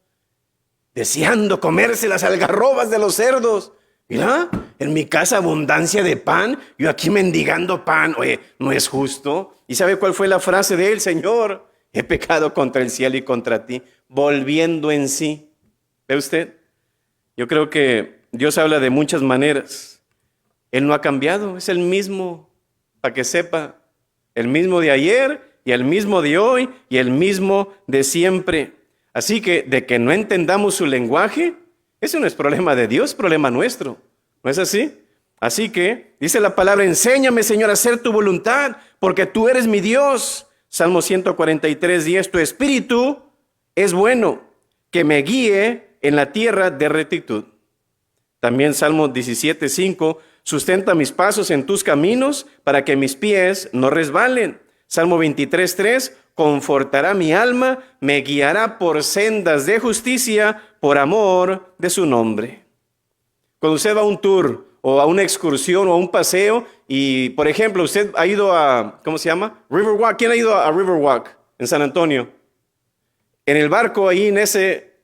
deseando comerse las algarrobas de los cerdos. Mira, en mi casa abundancia de pan, yo aquí mendigando pan. Oye, no es justo. ¿Y sabe cuál fue la frase de él? Señor, he pecado contra el cielo y contra ti, volviendo en sí. ¿Ve usted? Yo creo que Dios habla de muchas maneras. Él no ha cambiado, es el mismo, para que sepa, el mismo de ayer y el mismo de hoy y el mismo de siempre. Así que de que no entendamos su lenguaje, eso no es problema de Dios, es problema nuestro. ¿No es así? Así que dice la palabra, enséñame, Señor, a hacer tu voluntad, porque tú eres mi Dios. Salmo 143:10, tu espíritu es bueno, que me guíe en la tierra de rectitud. También Salmo 17:5, sustenta mis pasos en tus caminos, para que mis pies no resbalen. Salmo 23:3, confortará mi alma, me guiará por sendas de justicia, por amor de su nombre. Cuando usted va a un tour o a una excursión o a un paseo y, por ejemplo, usted ha ido a, ¿cómo se llama? Riverwalk. ¿Quién ha ido a Riverwalk en San Antonio? En el barco ahí,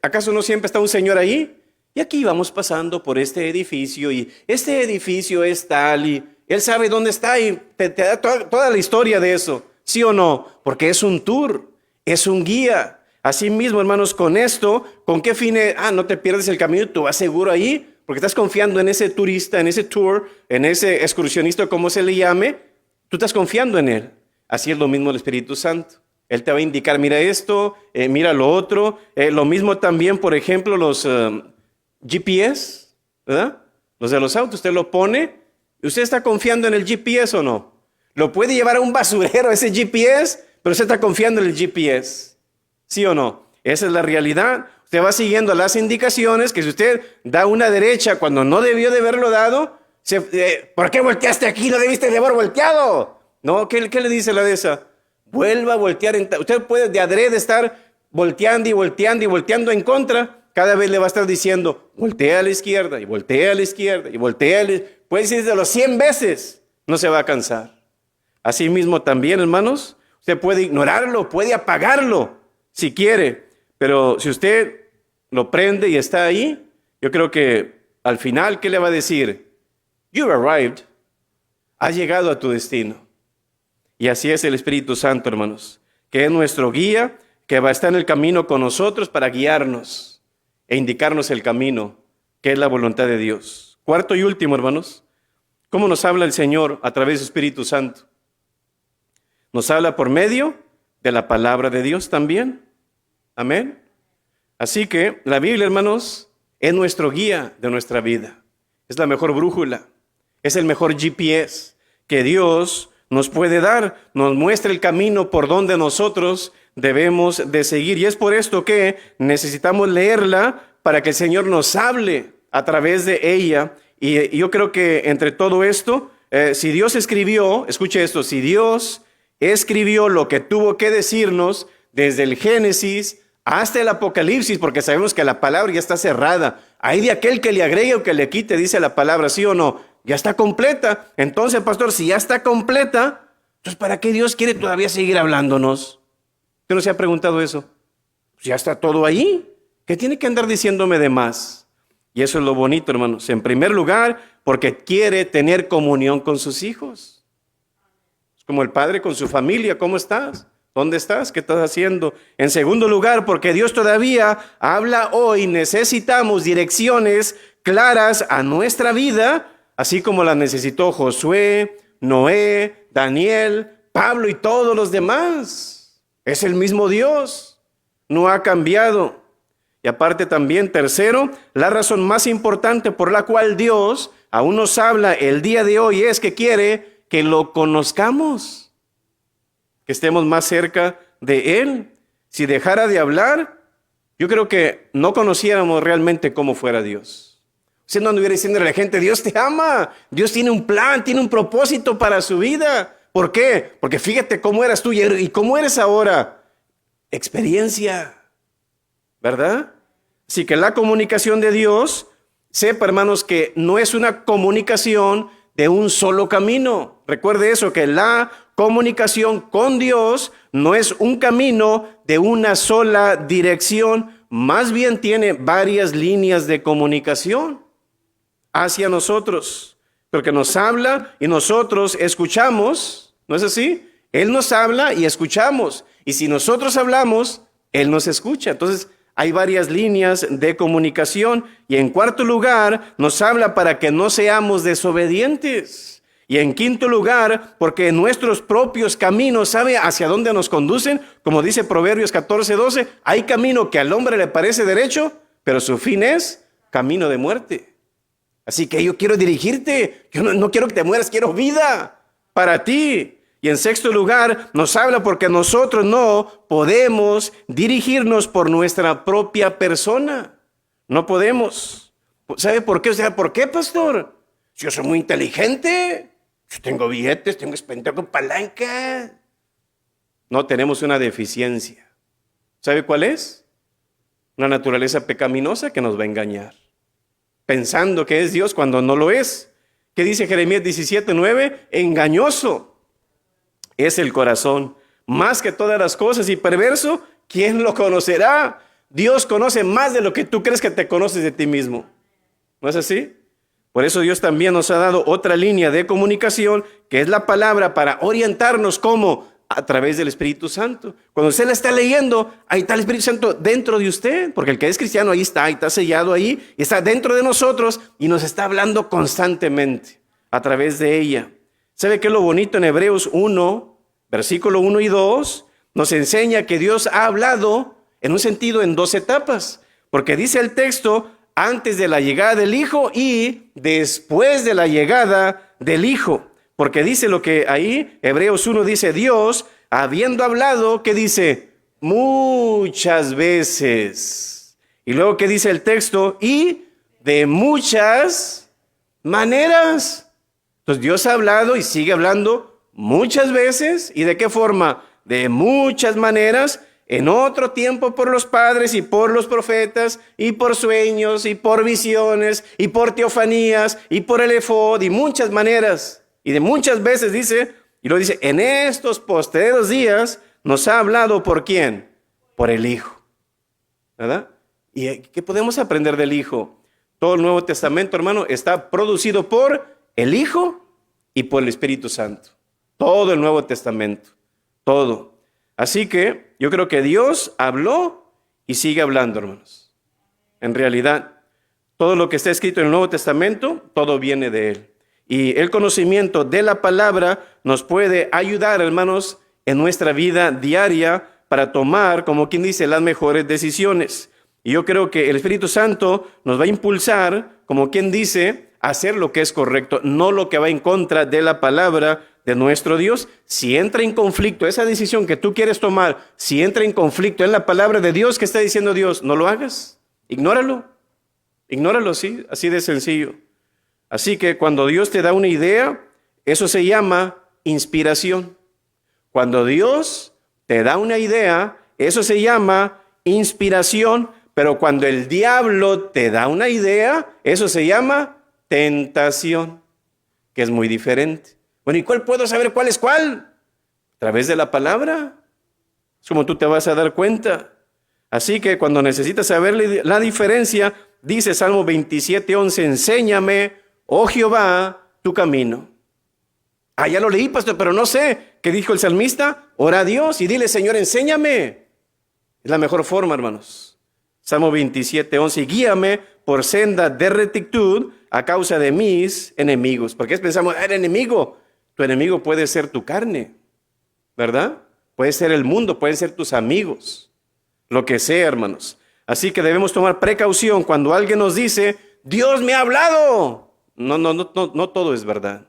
¿acaso no siempre está un señor ahí? Y aquí vamos pasando por este edificio y este edificio es tal y él sabe dónde está y te da toda la historia de eso. ¿Sí o no? Porque es un tour, es un guía. Así mismo, hermanos, con esto, ¿con qué fines? No te pierdes el camino, tú vas seguro ahí, porque estás confiando en ese turista, en ese tour, en ese excursionista, como se le llame, tú estás confiando en él. Así es lo mismo el Espíritu Santo. Él te va a indicar, mira esto, mira lo otro. Lo mismo también, por ejemplo, los GPS, ¿verdad? Los de los autos, usted lo pone. ¿Usted está confiando en el GPS o no? Lo puede llevar a un basurero ese GPS, pero usted está confiando en el GPS. ¿Sí o no? Esa es la realidad. Usted va siguiendo las indicaciones que si usted da una derecha cuando no debió de haberlo dado, ¿por qué volteaste aquí? No debiste de haber volteado. ¿No? ¿Qué le dice la de esa? Vuelva a voltear. Usted puede de adrede estar volteando y volteando y volteando en contra. Cada vez le va a estar diciendo, voltea a la izquierda y voltea a la izquierda y voltea a la izquierda. Puede decirlo 100 veces, no se va a cansar. Así mismo también, hermanos, usted puede ignorarlo, puede apagarlo si quiere, pero si usted lo prende y está ahí, yo creo que al final, ¿qué le va a decir? You've arrived. Has llegado a tu destino. Y así es el Espíritu Santo, hermanos, que es nuestro guía, que va a estar en el camino con nosotros para guiarnos e indicarnos el camino, que es la voluntad de Dios. Cuarto y último, hermanos, ¿cómo nos habla el Señor a través del Espíritu Santo? Nos habla por medio de la palabra de Dios también. Amén. Así que la Biblia, hermanos, es nuestro guía de nuestra vida. Es la mejor brújula. Es el mejor GPS que Dios nos puede dar. Nos muestra el camino por donde nosotros debemos de seguir. Y es por esto que necesitamos leerla para que el Señor nos hable a través de ella. Y yo creo que entre todo esto, si Dios escribió, escuche esto, si Dios escribió lo que tuvo que decirnos desde el Génesis hasta el Apocalipsis, porque sabemos que la palabra ya está cerrada. Hay de aquel que le agregue o que le quite, dice la palabra, ¿sí o no? Ya está completa. Entonces, pastor, si ya está completa, entonces ¿para qué Dios quiere todavía seguir hablándonos? ¿Usted no se ha preguntado eso? Pues ya está todo ahí. ¿Qué tiene que andar diciéndome de más? Y eso es lo bonito, hermanos. En primer lugar, porque quiere tener comunión con sus hijos. Es como el padre con su familia. ¿Cómo estás? ¿Dónde estás? ¿Qué estás haciendo? En segundo lugar, porque Dios todavía habla hoy. Necesitamos direcciones claras a nuestra vida, así como las necesitó Josué, Noé, Daniel, Pablo y todos los demás. Es el mismo Dios. No ha cambiado. Y aparte también, tercero, la razón más importante por la cual Dios aún nos habla el día de hoy es que quiere que lo conozcamos. Que estemos más cerca de Él. Si dejara de hablar, yo creo que no conociéramos realmente cómo fuera Dios. Usted no anduviera diciendo a la gente, Dios te ama, Dios tiene un plan, tiene un propósito para su vida. ¿Por qué? Porque fíjate cómo eras tú y cómo eres ahora. Experiencia, ¿verdad? Así que la comunicación de Dios, sepa, hermanos, que no es una comunicación de un solo camino. Recuerde eso, que la comunicación con Dios no es un camino de una sola dirección, más bien tiene varias líneas de comunicación hacia nosotros, porque nos habla y nosotros escuchamos, ¿no es así? Él nos habla y escuchamos, y si nosotros hablamos, Él nos escucha. Entonces, hay varias líneas de comunicación, y en cuarto lugar, nos habla para que no seamos desobedientes. Y en quinto lugar, porque nuestros propios caminos, ¿sabe hacia dónde nos conducen? Como dice Proverbios 14:12, hay camino que al hombre le parece derecho, pero su fin es camino de muerte. Así que yo quiero dirigirte, yo no quiero que te mueras, quiero vida para ti. Y en sexto lugar, nos habla porque nosotros no podemos dirigirnos por nuestra propia persona. No podemos. ¿Sabe por qué? O sea, ¿por qué, pastor? Si yo soy muy inteligente. Yo tengo billetes, tengo palanca. No, tenemos una deficiencia. ¿Sabe cuál es? Una naturaleza pecaminosa que nos va a engañar, pensando que es Dios cuando no lo es. ¿Qué dice Jeremías 17:9? Engañoso es el corazón, más que todas las cosas, y perverso, ¿quién lo conocerá? Dios conoce más de lo que tú crees que te conoces de ti mismo. ¿No es así? Por eso Dios también nos ha dado otra línea de comunicación, que es la palabra, para orientarnos como a través del Espíritu Santo. Cuando usted la está leyendo, ahí está el Espíritu Santo dentro de usted, porque el que es cristiano ahí está sellado ahí, y está dentro de nosotros y nos está hablando constantemente a través de ella. ¿Sabe qué es lo bonito en Hebreos 1, versículo 1 y 2? Nos enseña que Dios ha hablado en un sentido en dos etapas, porque dice el texto, antes de la llegada del Hijo y después de la llegada del Hijo. Porque dice lo que ahí, Hebreos 1 dice, Dios, habiendo hablado, ¿qué dice? Muchas veces. Y luego, ¿qué dice el texto? Y de muchas maneras. Entonces, Dios ha hablado y sigue hablando muchas veces. ¿Y de qué forma? De muchas maneras. En otro tiempo por los padres y por los profetas, y por sueños, y por visiones, y por teofanías, y por el efod, y muchas maneras. Y de muchas veces dice, y lo dice, en estos postreros días nos ha hablado ¿por quién? Por el Hijo. ¿Verdad? ¿Y qué podemos aprender del Hijo? Todo el Nuevo Testamento, hermano, está producido por el Hijo y por el Espíritu Santo. Todo el Nuevo Testamento. Todo. Así que yo creo que Dios habló y sigue hablando, hermanos. En realidad, todo lo que está escrito en el Nuevo Testamento, todo viene de Él. Y el conocimiento de la palabra nos puede ayudar, hermanos, en nuestra vida diaria para tomar, como quien dice, las mejores decisiones. Y yo creo que el Espíritu Santo nos va a impulsar, como quien dice, a hacer lo que es correcto, no lo que va en contra de la palabra de nuestro Dios. Si entra en conflicto esa decisión que tú quieres tomar, si entra en conflicto en la palabra de Dios, ¿qué está diciendo Dios? No lo hagas, ignóralo, sí, así de sencillo. Así que cuando Dios te da una idea, eso se llama inspiración. Cuando Dios te da una idea, eso se llama inspiración, pero cuando el diablo te da una idea, eso se llama tentación, que es muy diferente. Bueno, ¿y cuál puedo saber cuál es cuál? A través de la palabra. Es como tú te vas a dar cuenta. Así que cuando necesitas saber la diferencia, dice Salmo 27:11, enséñame, oh Jehová, tu camino. Ah, ya lo leí, pastor, pero no sé. ¿Qué dijo el salmista? Ora a Dios y dile, Señor, enséñame. Es la mejor forma, hermanos. Salmo 27:11, guíame por senda de rectitud a causa de mis enemigos. Porque pensamos, el enemigo. Tu enemigo puede ser tu carne, ¿verdad? Puede ser el mundo, pueden ser tus amigos, lo que sea, hermanos. Así que debemos tomar precaución cuando alguien nos dice, Dios me ha hablado. No todo es verdad.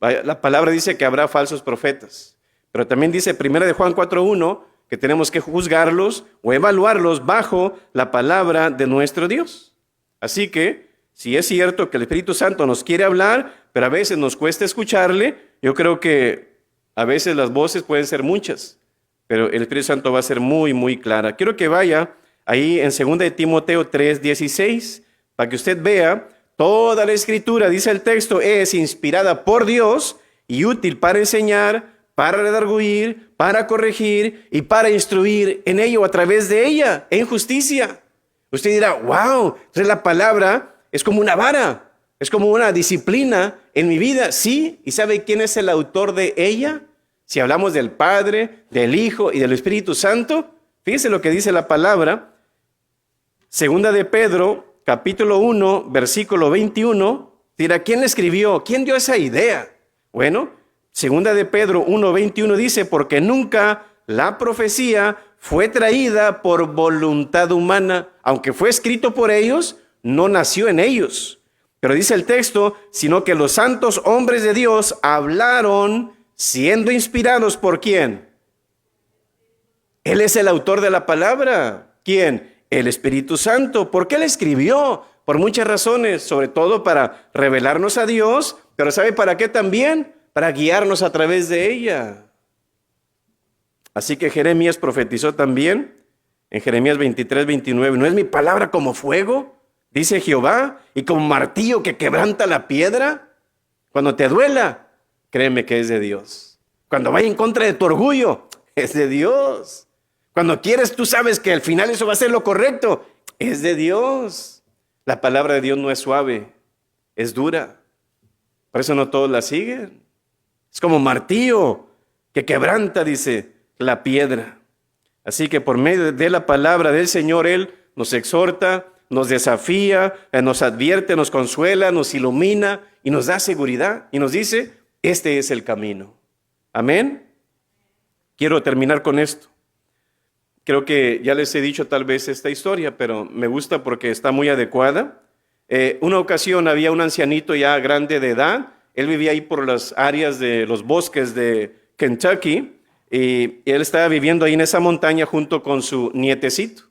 La palabra dice que habrá falsos profetas, pero también dice 1 de Juan 4:1 que tenemos que juzgarlos o evaluarlos bajo la palabra de nuestro Dios. Así que, si es cierto que el Espíritu Santo nos quiere hablar, pero a veces nos cuesta escucharle, yo creo que a veces las voces pueden ser muchas, pero el Espíritu Santo va a ser muy, muy clara. Quiero que vaya ahí en 2 de Timoteo 3:16, para que usted vea, toda la Escritura, dice el texto, es inspirada por Dios y útil para enseñar, para redarguir, para corregir y para instruir en ello, a través de ella, en justicia. Usted dirá, wow, entonces la palabra es como una vara, es como una disciplina en mi vida. Sí, ¿y sabe quién es el autor de ella? Si hablamos del Padre, del Hijo y del Espíritu Santo, fíjese lo que dice la palabra. 2 de Pedro, capítulo 1, versículo 21. Dirá, ¿quién le escribió? ¿Quién dio esa idea? Bueno, 2 de Pedro 1:21 dice, porque nunca la profecía fue traída por voluntad humana, aunque fue escrito por ellos, no nació en ellos. Pero dice el texto, sino que los santos hombres de Dios hablaron siendo inspirados ¿por quién? Él es el autor de la palabra. ¿Quién? El Espíritu Santo. ¿Por qué le escribió? Por muchas razones, sobre todo para revelarnos a Dios, pero ¿sabe para qué también? Para guiarnos a través de ella. Así que Jeremías profetizó también en Jeremías 23:29, ¿no es mi palabra como fuego? Dice Jehová, y como martillo que quebranta la piedra. Cuando te duela, créeme que es de Dios. Cuando vaya en contra de tu orgullo, es de Dios. Cuando quieres, tú sabes que al final eso va a ser lo correcto, es de Dios. La palabra de Dios no es suave, es dura. Por eso no todos la siguen. Es como martillo que quebranta, dice, la piedra. Así que por medio de la palabra del Señor, Él nos exhorta, nos desafía, nos advierte, nos consuela, nos ilumina y nos da seguridad. Y nos dice, este es el camino. Amén. Quiero terminar con esto. Creo que ya les he dicho tal vez esta historia, pero me gusta porque está muy adecuada. Una ocasión había un ancianito ya grande de edad. Él vivía ahí por las áreas de los bosques de Kentucky y él estaba viviendo ahí en esa montaña junto con su nietecito.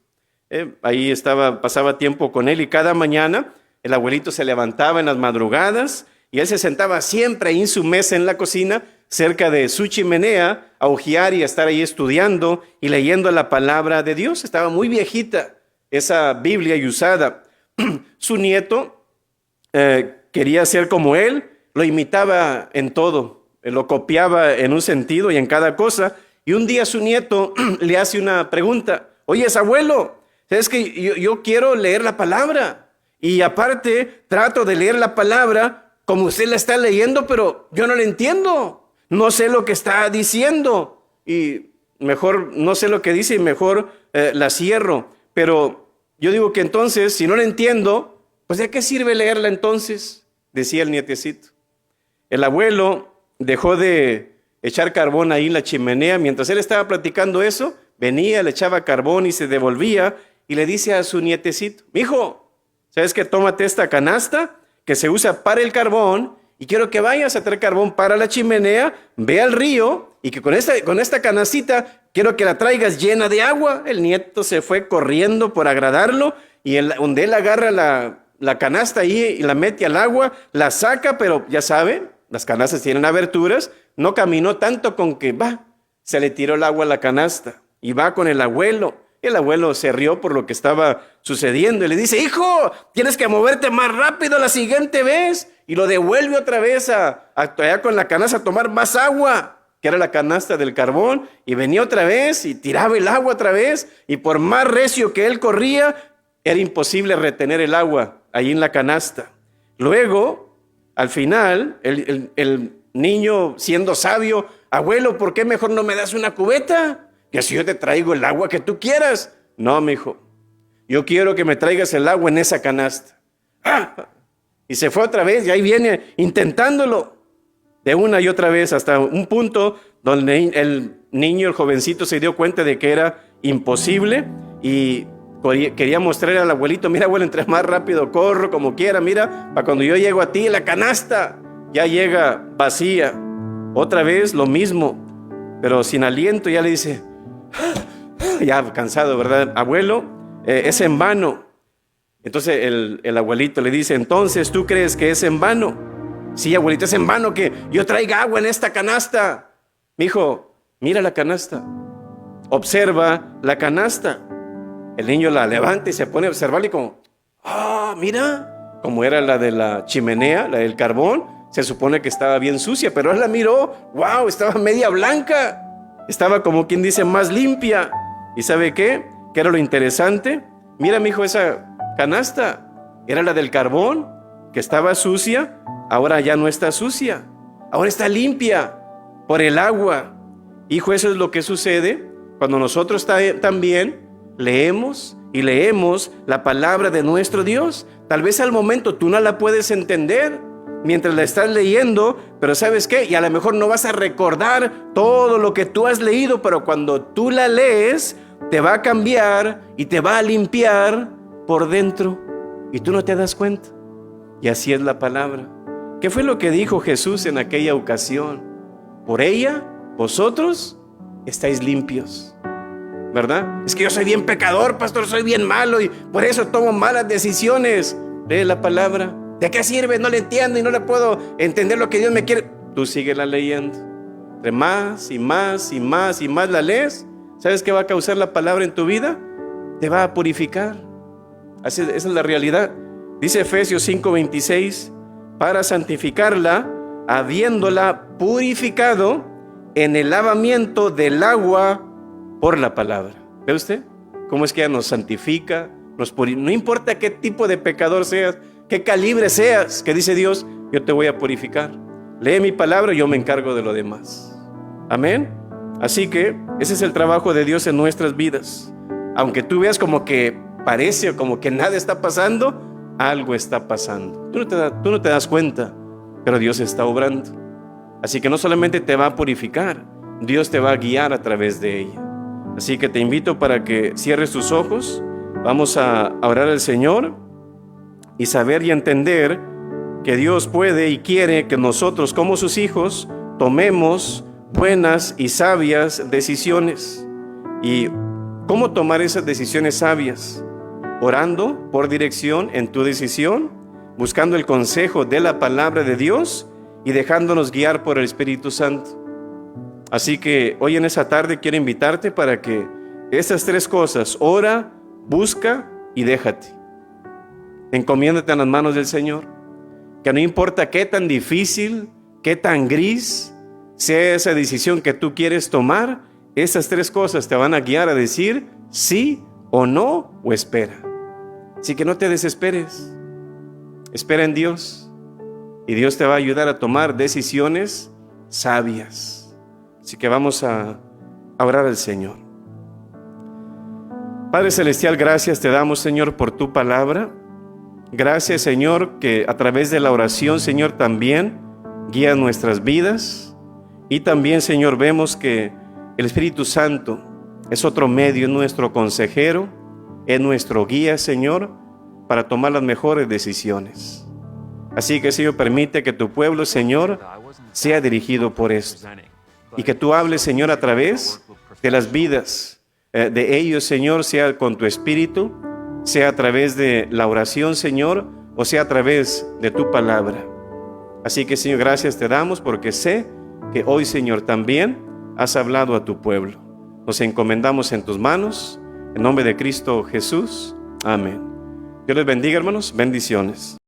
Ahí pasaba tiempo con él y cada mañana el abuelito se levantaba en las madrugadas y él se sentaba siempre ahí en su mesa en la cocina, cerca de su chimenea, a hojear y a estar ahí estudiando y leyendo la palabra de Dios. Estaba muy viejita esa Biblia y usada. Su nieto quería ser como él, lo imitaba en todo, lo copiaba en un sentido y en cada cosa. Y un día su nieto le hace una pregunta: oye, abuelo, ¿sabes que yo quiero leer la palabra? Y aparte trato de leer la palabra como usted la está leyendo, pero yo no la entiendo. No sé lo que está diciendo. Y mejor no sé lo que dice y mejor la cierro. Pero yo digo que entonces, si no la entiendo, pues ¿de qué sirve leerla entonces? Decía el nietecito. El abuelo dejó de echar carbón ahí en la chimenea. Mientras él estaba platicando eso, venía, le echaba carbón y se devolvía y le dice a su nietecito: mijo, ¿sabes qué? Tómate esta canasta que se usa para el carbón y quiero que vayas a traer carbón para la chimenea, ve al río y que con esta canastita quiero que la traigas llena de agua. El nieto se fue corriendo por agradarlo y donde él agarra la canasta ahí y la mete al agua, la saca, pero ya saben, las canastas tienen aberturas, no caminó tanto con que se le tiró el agua a la canasta y va con el abuelo. El abuelo se rió por lo que estaba sucediendo y le dice: hijo, tienes que moverte más rápido la siguiente vez. Y lo devuelve otra vez allá con la canasta a tomar más agua, que era la canasta del carbón, y venía otra vez y tiraba el agua otra vez, y por más recio que él corría, era imposible retener el agua ahí en la canasta. Luego, al final, el niño, siendo sabio: abuelo, ¿por qué mejor no me das una cubeta? Que así yo te traigo el agua que tú quieras. No, mijo, yo quiero que me traigas el agua en esa canasta. Y se fue otra vez y ahí viene intentándolo de una y otra vez hasta un punto donde el niño, el jovencito, se dio cuenta de que era imposible y quería mostrarle al abuelito: mira, abuelo, entre más rápido corro, como quiera, mira, para cuando yo llego a ti, la canasta ya llega vacía. Otra vez lo mismo, pero sin aliento. Ya le dice, ya cansado, ¿verdad? Abuelo, es en vano. Entonces el abuelito le dice: entonces, ¿tú crees que es en vano? Sí, abuelito, es en vano que yo traiga agua en esta canasta. Mijo, mira la canasta, observa la canasta. El niño la levanta y se pone a observarla y como: mira, como era la de la chimenea, la del carbón, se supone que estaba bien sucia, pero él la miró, wow, estaba media blanca, estaba como quien dice más limpia. ¿Y sabe qué? ¿Qué era lo interesante? Mira, mijo, esa canasta era la del carbón, que estaba sucia, ahora ya no está sucia, ahora está limpia por el agua. Hijo, eso es lo que sucede cuando nosotros también leemos y leemos la palabra de nuestro Dios. Tal vez al momento tú no la puedes entender mientras la estás leyendo, pero ¿sabes qué? Y a lo mejor no vas a recordar todo lo que tú has leído, pero cuando tú la lees, te va a cambiar y te va a limpiar por dentro y tú no te das cuenta. Y así es la palabra. ¿Qué fue lo que dijo Jesús en aquella ocasión? Por ella, vosotros estáis limpios, ¿verdad? Es que yo soy bien pecador, pastor, soy bien malo y por eso tomo malas decisiones. Lee la palabra. ¿De qué sirve? No le entiendo y no le puedo entender lo que Dios me quiere. Tú síguela leyendo. Entre más y más y más y más la lees, ¿sabes qué va a causar la palabra en tu vida? Te va a purificar. Esa es la realidad. Dice Efesios 5:26, para santificarla habiéndola purificado en el lavamiento del agua por la palabra. ¿Ve usted cómo es que ella nos santifica, nos purifica? No importa qué tipo de pecador seas, qué calibre seas, que dice Dios, yo te voy a purificar. Lee mi palabra y yo me encargo de lo demás. Amén. Así que ese es el trabajo de Dios en nuestras vidas. Aunque tú veas como que parece, como que nada está pasando, algo está pasando. Tú no te das cuenta, pero Dios está obrando. Así que no solamente te va a purificar, Dios te va a guiar a través de ella. Así que te invito para que cierres tus ojos. Vamos a orar al Señor y saber y entender que Dios puede y quiere que nosotros como sus hijos tomemos buenas y sabias decisiones. ¿Y cómo tomar esas decisiones sabias? Orando por dirección en tu decisión, buscando el consejo de la palabra de Dios y dejándonos guiar por el Espíritu Santo. Así que hoy en esa tarde quiero invitarte para que estas tres cosas, ora, busca y déjate. Encomiéndate en las manos del Señor. Que no importa qué tan difícil, qué tan gris sea esa decisión que tú quieres tomar, esas tres cosas te van a guiar a decir sí o no o espera. Así que no te desesperes. Espera en Dios y Dios te va a ayudar a tomar decisiones sabias. Así que vamos a orar al Señor. Padre Celestial, gracias te damos, Señor, por tu palabra. Gracias, Señor, que a través de la oración, Señor, también guía nuestras vidas. Y también, Señor, vemos que el Espíritu Santo es otro medio, es nuestro consejero, es nuestro guía, Señor, para tomar las mejores decisiones. Así que, Señor, permite que tu pueblo, Señor, sea dirigido por esto. Y que tú hables, Señor, a través de las vidas de ellos, Señor, sea con tu Espíritu, sea a través de la oración, Señor, o sea a través de tu palabra. Así que, Señor, gracias te damos porque sé que hoy, Señor, también has hablado a tu pueblo. Nos encomendamos en tus manos, en nombre de Cristo Jesús. Amén. Dios les bendiga, hermanos. Bendiciones.